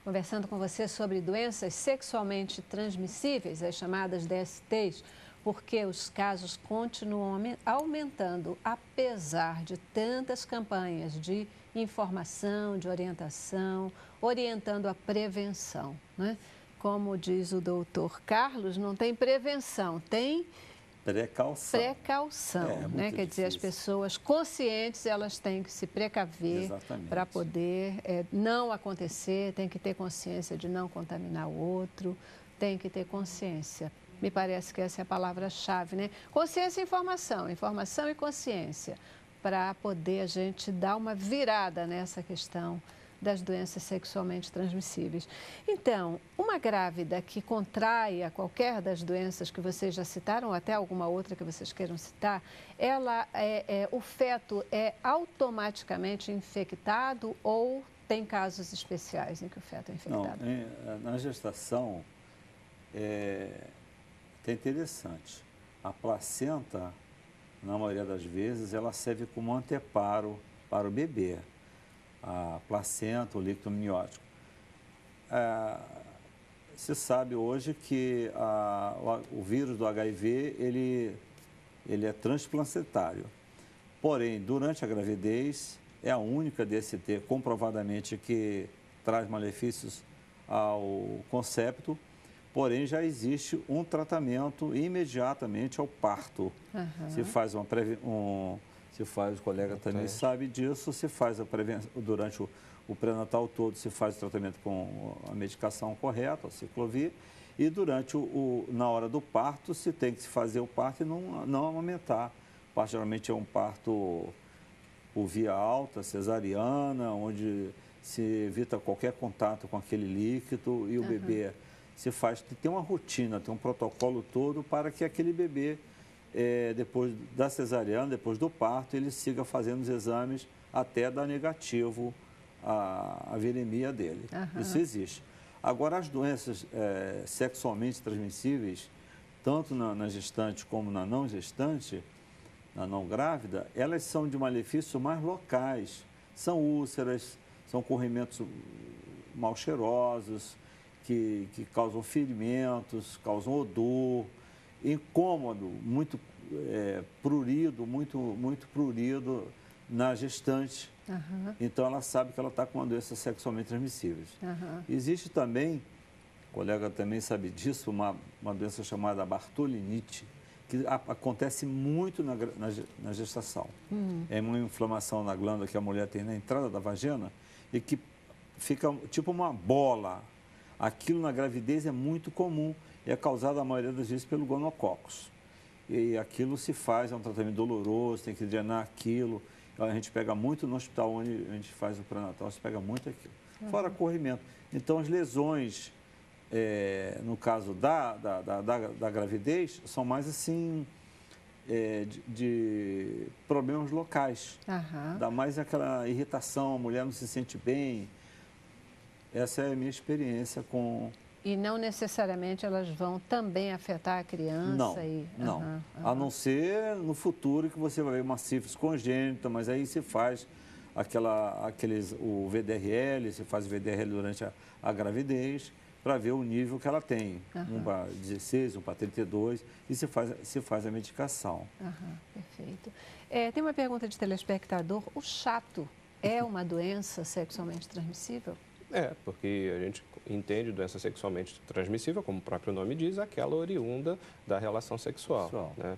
conversando com você sobre doenças sexualmente transmissíveis, as chamadas DSTs, porque os casos continuam aumentando, apesar de tantas campanhas de informação, de orientação, orientando a prevenção, né? Como diz o doutor Carlos, não tem prevenção, tem precaução, né? Quer dizer, as pessoas conscientes, elas têm que se precaver para poder não acontecer, tem que ter consciência de não contaminar o outro, tem que ter consciência. Me parece que essa é a palavra-chave, né? Consciência e informação, informação e consciência, para poder a gente dar uma virada nessa questão das doenças sexualmente transmissíveis. Então, uma grávida que contraia qualquer das doenças que vocês já citaram, ou até alguma outra que vocês queiram citar, o feto é automaticamente infectado ou tem casos especiais em que o feto é infectado? Não, na gestação é interessante. A placenta, na maioria das vezes, ela serve como anteparo para o bebê. A placenta, o líquido amniótico. Se sabe hoje que o vírus do HIV, ele é transplacentário. Porém, durante a gravidez, é a única DST comprovadamente que traz malefícios ao concepto, porém já existe um tratamento imediatamente ao parto. Se faz se faz, o colega também sabe disso, se faz a prevenção, durante o pré-natal todo, se faz o tratamento com a medicação correta, a ciclovir, e na hora do parto, se tem que se fazer o parto e não amamentar. O parto geralmente é um parto por via alta, cesariana, onde se evita qualquer contato com aquele líquido e o bebê tem uma rotina, tem um protocolo todo para que aquele bebê depois da cesariana, depois do parto, ele siga fazendo os exames até dar negativo a viremia dele. Isso existe. Agora, as doenças sexualmente transmissíveis, tanto na gestante como na não gestante, na não grávida, elas são de malefícios mais locais. São úlceras, são corrimentos mal cheirosos, que causam ferimentos, causam odor, incômodo, muito prurido, muito prurido na gestante. Então, ela sabe que ela está com uma doença sexualmente transmissível. Existe também, o colega também sabe disso, uma doença chamada bartolinite, que acontece muito na gestação. É uma inflamação na glândula que a mulher tem na entrada da vagina e que fica tipo uma bola. Aquilo na gravidez é muito comum e é causado, a maioria das vezes, pelo gonococcus. E aquilo se faz, é um tratamento doloroso, tem que drenar aquilo. A gente pega muito no hospital onde a gente faz o pré-natal, se pega muito aquilo. Fora corrimento. Então, as lesões, no caso da gravidez, são mais assim, de problemas locais. Dá mais aquela irritação, a mulher não se sente bem. Essa é a minha experiência com... E não necessariamente elas vão também afetar a criança? Não. A não ser no futuro que você vai ver uma sífilis congênita, mas aí se faz o VDRL, se faz o VDRL durante a gravidez, para ver o nível que ela tem. Um para 16, um para 32, e se faz a medicação. Perfeito. Tem uma pergunta de telespectador. O chato é uma doença sexualmente transmissível? Porque a gente entende doença sexualmente transmissível, como o próprio nome diz, aquela oriunda da relação sexual. Né?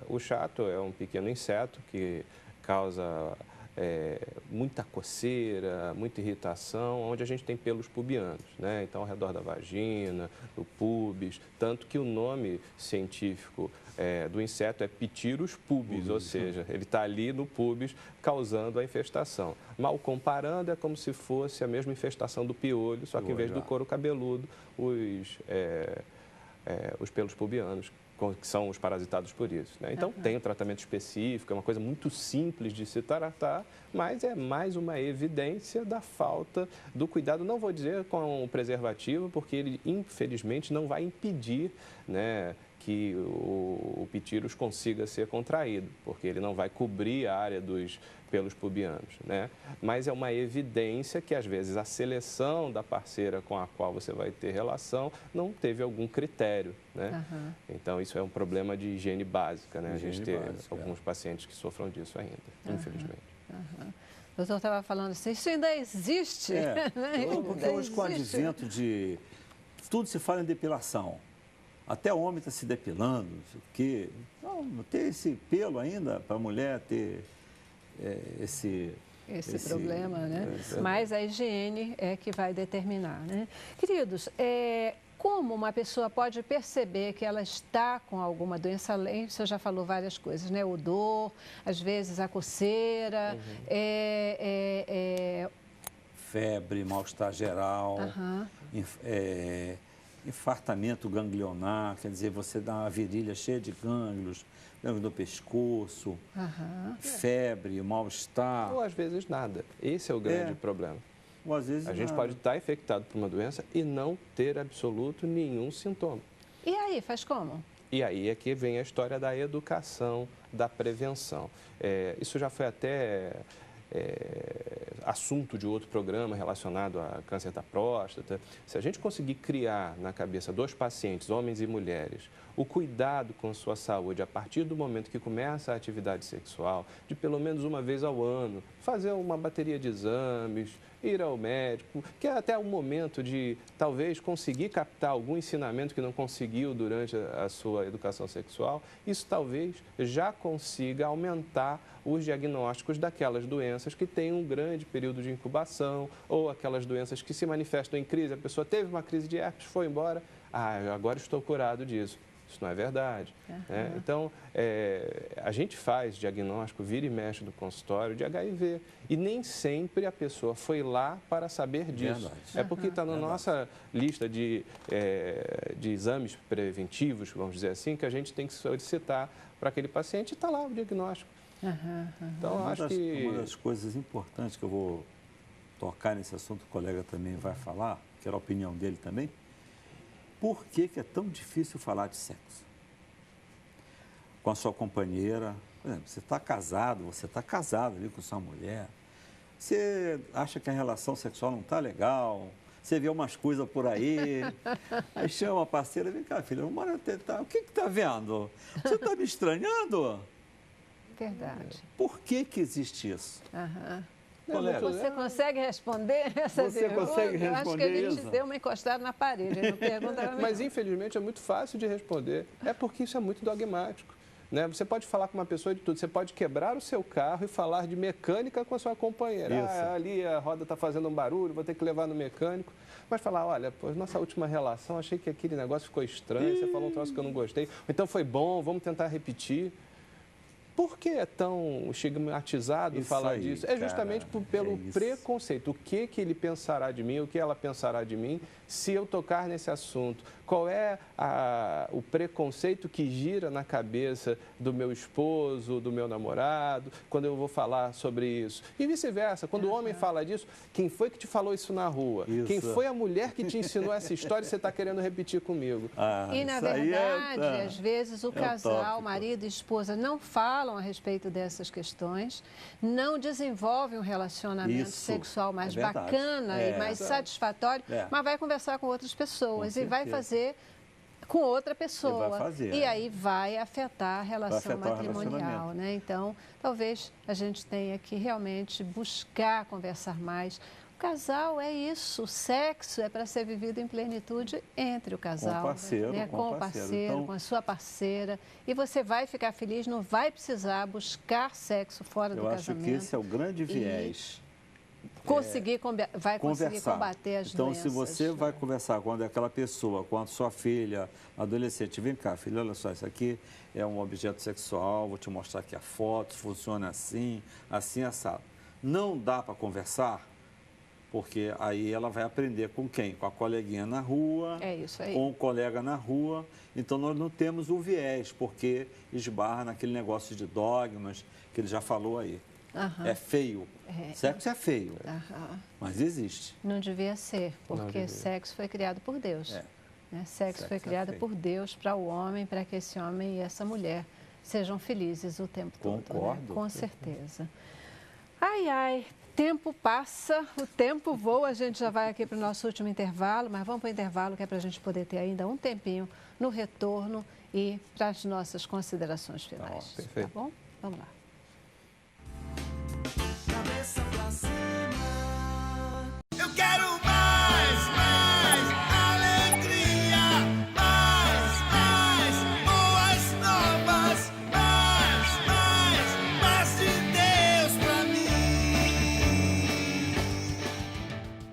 O chato é um pequeno inseto que causa muita coceira, muita irritação, onde a gente tem pelos pubianos, né? Então, ao redor da vagina, do púbis, tanto que o nome científico do inseto é Pithyrus pubis, ou seja, ele está ali no púbis causando a infestação. Mal comparando, é como se fosse a mesma infestação do piolho, só que em vez do couro cabeludo, os pelos pubianos, que são os parasitados por isso. Né? Então, tem um tratamento específico, é uma coisa muito simples de se tratar, mas é mais uma evidência da falta do cuidado, não vou dizer com o preservativo, porque ele, infelizmente, não vai impedir, né, que o pitírus consiga ser contraído, porque ele não vai cobrir a área dos pelos pubianos, né? Mas é uma evidência que, às vezes, a seleção da parceira com a qual você vai ter relação não teve algum critério, né? Então, isso é um problema de higiene básica, né? A gente tem alguns pacientes que sofram disso ainda, infelizmente. O doutor estava falando assim, isso ainda existe. Porque hoje, com o advento de... Tudo se fala em depilação. Até o homem está se depilando, porque não ter esse pelo ainda para a mulher ter esse problema, né? Mas a higiene é que vai determinar, né? Queridos, como uma pessoa pode perceber que ela está com alguma doença, além, o senhor já falou várias coisas, né? Odor, às vezes a coceira, febre, mal-estar geral, infartamento ganglionar, quer dizer, você dá uma virilha cheia de gânglios, gânglios do pescoço, febre, mal-estar. Ou às vezes nada. Esse é o grande problema. Ou às vezes a gente pode estar infectado por uma doença e não ter absoluto nenhum sintoma. E aí, faz como? E aí é que vem a história da educação, da prevenção. Isso já foi até assunto de outro programa relacionado a câncer da próstata. Se a gente conseguir criar na cabeça dos pacientes, homens e mulheres, o cuidado com sua saúde a partir do momento que começa a atividade sexual, de pelo menos uma vez ao ano, fazer uma bateria de exames, ir ao médico, que é até o momento de talvez conseguir captar algum ensinamento que não conseguiu durante a sua educação sexual, isso talvez já consiga aumentar os diagnósticos daquelas doenças que têm um grande período de incubação ou aquelas doenças que se manifestam em crise. A pessoa teve uma crise de herpes, foi embora, agora estou curado disso. Isso não é verdade. Né? Então, a gente faz diagnóstico, vira e mexe do consultório de HIV. E nem sempre a pessoa foi lá para saber disso. Verdade. É porque está na nossa lista de exames preventivos, vamos dizer assim, que a gente tem que solicitar para aquele paciente e está lá o diagnóstico. Então, acho que... Uma das coisas importantes que eu vou tocar nesse assunto, o colega também vai falar, que era a opinião dele também. Por que é tão difícil falar de sexo? Com a sua companheira, por exemplo, você está casado ali com sua mulher, você acha que a relação sexual não está legal, você vê umas coisas por aí, aí chama a parceira, vem cá, filha, vamos tentar, o que está vendo? Você está me estranhando? Verdade. Por que existe isso? Você consegue responder essa pergunta? Você consegue responder isso? Eu acho que a gente deu uma encostada na parede, não pergunta. Mas, infelizmente, é muito fácil de responder. É porque isso é muito dogmático. Né? Você pode falar com uma pessoa de tudo. Você pode quebrar o seu carro e falar de mecânica com a sua companheira. Ali a roda está fazendo um barulho, vou ter que levar no mecânico. Mas falar, olha, nossa última relação, achei que aquele negócio ficou estranho, você falou um troço que eu não gostei. Então foi bom, vamos tentar repetir. Por que é tão estigmatizado falar disso? É justamente pelo preconceito. O que ele pensará de mim, o que ela pensará de mim, se eu tocar nesse assunto? Qual é o preconceito que gira na cabeça do meu esposo, do meu namorado, quando eu vou falar sobre isso? E vice-versa, quando o homem fala disso, quem foi que te falou isso na rua? Quem foi a mulher que te ensinou essa história e você está querendo repetir comigo? E, na verdade, às vezes o casal, marido e esposa, não falam a respeito dessas questões, não desenvolvem um relacionamento sexual mais bacana e mais satisfatório, mas vai conversar com outras pessoas e vai fazer com outra pessoa. E aí vai afetar a relação matrimonial, né? Então, talvez a gente tenha que realmente buscar conversar mais. O casal é isso, o sexo é para ser vivido em plenitude entre o casal. Com o parceiro, né? Com o parceiro, então, com a sua parceira. E você vai ficar feliz, não vai precisar buscar sexo fora do casamento. Eu acho que esse é o grande viés. Conseguir combater as doenças. Então, se você vai conversar com aquela pessoa, com a sua filha, adolescente, vem cá, filha, olha só, isso aqui é um objeto sexual, vou te mostrar aqui a foto, funciona assim, assim, assado. Não dá para conversar, porque aí ela vai aprender com quem? Com a coleguinha na rua, com o colega na rua. Então, nós não temos o viés, porque esbarra naquele negócio de dogmas que ele já falou aí. É feio. Sexo é feio, mas existe. Não devia ser, porque sexo foi criado por Deus. Né? Sexo foi criado por Deus para o homem, para que esse homem e essa mulher sejam felizes o tempo todo. Concordo. Né? Com certeza. Ai, ai, tempo passa, o tempo voa, a gente já vai aqui para o nosso último intervalo, mas vamos para o intervalo que é para a gente poder ter ainda um tempinho no retorno e para as nossas considerações finais. Perfeito. Tá bom? Vamos lá.